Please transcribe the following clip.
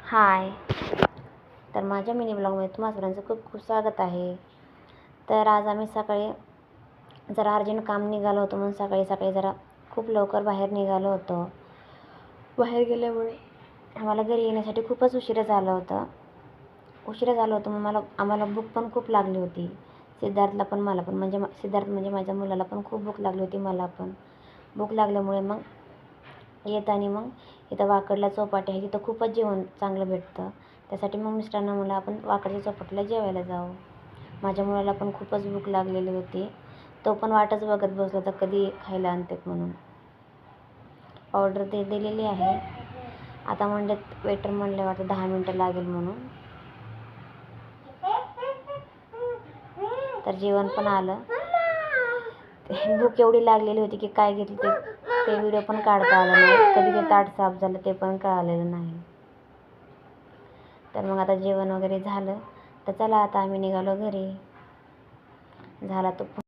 हाय. तर माझ्या मिनी ब्लॉगमध्ये तुम्हा सर्वांचं खूप खूप स्वागत आहे. तर आज आम्ही सकाळी जरा अर्जंट काम निघालो होतो म्हणून सकाळी जरा खूप लवकर बाहेर निघालो होतो. बाहेर गेल्यामुळे आम्हाला घरी येण्यासाठी खूपच उशिरा झालं होतं मग आम्हाला भूक पण खूप लागली होती. सिद्धार्थला पण मला पण सिद्धार्थ म्हणजे माझ्या मुलाला पण खूप भूक लागली होती. मला पण भूक लागल्यामुळे मग मग इथं वाकडला चौपाटी आहे, तिथं खूपच जेवण चांगलं भेटतं. त्यासाठी मग मिस्टरांना म्हणलं आपण वाकडच्या चौपाटीला जेवायला जाऊ. माझ्या मुलाला पण खूपच भूक लागलेली होती. तो पण वाटच बघत बसला होता कधी खायला आणतात म्हणून. ऑर्डर दिलेली आहे. आता वेटर म्हणले वाटतं 10 मिनटं लागेल म्हणून. तर जेवण पण आलं. भूक एवढी लागलेली होती की काय घेतलं ते व्हिडिओ पण काढता आला नाही. कधी ते ताट साफ झालं ते पण कळालेलं नाही. तर मग आता जेवण वगैरे झालं. तर चला आता आम्ही निघालो घरी. झाला तो